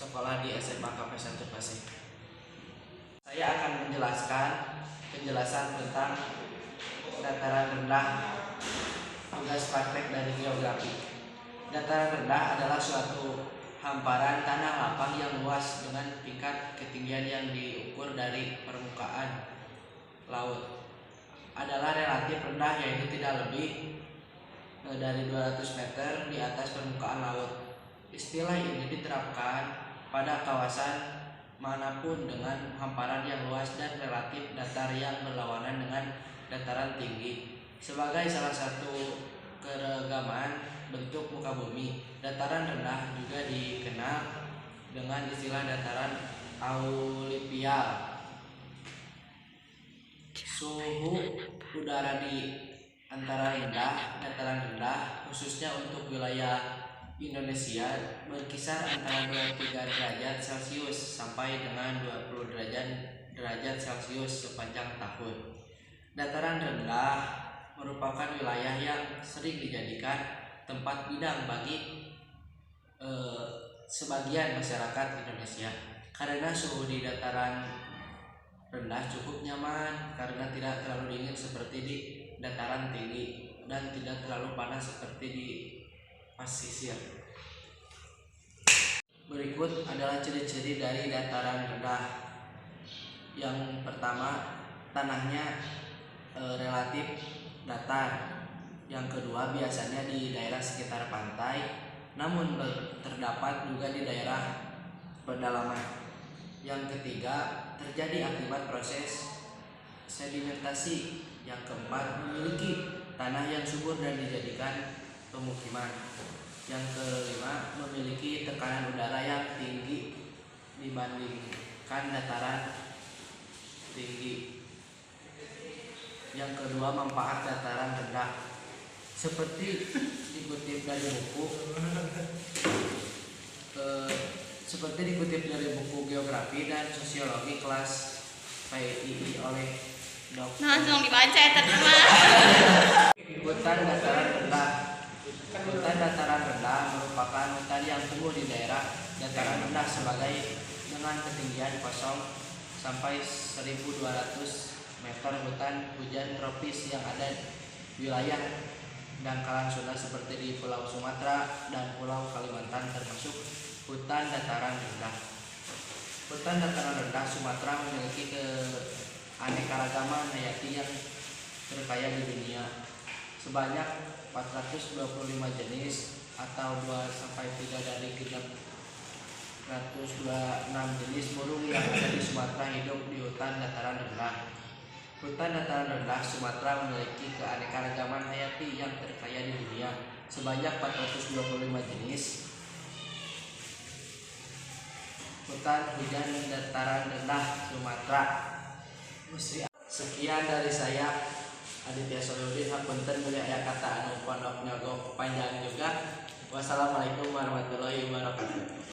sekolah di SMA KP 1 Pasir. Saya akan menjelaskan penjelasan tentang dataran rendah, tugas praktek dari geografi. Dataran rendah adalah suatu hamparan tanah lapang yang luas dengan tingkat ketinggian yang diukur dari permukaan laut adalah relatif rendah, yaitu tidak lebih dari 200 meter di atas permukaan laut. Istilah ini diterapkan pada kawasan manapun dengan hamparan yang luas dan relatif datar yang berlawanan dengan dataran tinggi. Sebagai salah satu keragaman bentuk muka bumi, dataran rendah juga dikenal dengan istilah dataran aluvial. Suhu udara di antara dataran rendah, khususnya untuk wilayah Indonesia, berkisar antara 23 derajat Celcius sampai dengan 20 derajat Celcius sepanjang tahun. Dataran rendah merupakan wilayah yang sering dijadikan tempat bidang bagi sebagian masyarakat Indonesia karena suhu di dataran rendah cukup nyaman karena tidak terlalu dingin seperti di dataran tinggi dan tidak terlalu panas seperti di pasisir. Berikut adalah ciri-ciri dari dataran rendah. Yang pertama, tanahnya relatif datar. Yang kedua, biasanya di daerah sekitar pantai, namun terdapat juga di daerah pedalaman. Yang ketiga, terjadi akibat proses sedimentasi. Yang keempat, memiliki tanah yang subur dan dijadikan pemukiman. Yang kelima, memiliki tekanan udara yang tinggi dibandingkan dataran tinggi. Yang kedua, manfaat dataran rendah. Seperti dikutip dari buku geografi dan sosiologi kelas PII oleh Dr. Langsung dibaca ya teman-teman. Hutan dataran rendah. Hutan dataran rendah merupakan hutan yang tumbuh di daerah dataran rendah sebagai dengan ketinggian 0 sampai 1.200 meter. Hutan hujan tropis yang ada di wilayah dangkalan Sunda seperti di Pulau Sumatera dan Pulau Kalimantan termasuk hutan dataran rendah. Hutan dataran rendah Sumatera memiliki keanekaragaman hayati yang terkaya di dunia. Sebanyak 425 jenis atau 2-3 dari 326 jenis burung yang ada di Sumatera hidup di hutan dataran rendah. Hutan dataran rendah Sumatera memiliki keanekaragaman hayati yang terkaya di dunia. Sebanyak 425 jenis. Hutan hujan dataran rendah Sumatera. Sekian dari saya, Aditya Solihuddin. Hapunten mulia aya kata anu pondok nyogo panjang juga. Wassalamualaikum warahmatullahi wabarakatuh.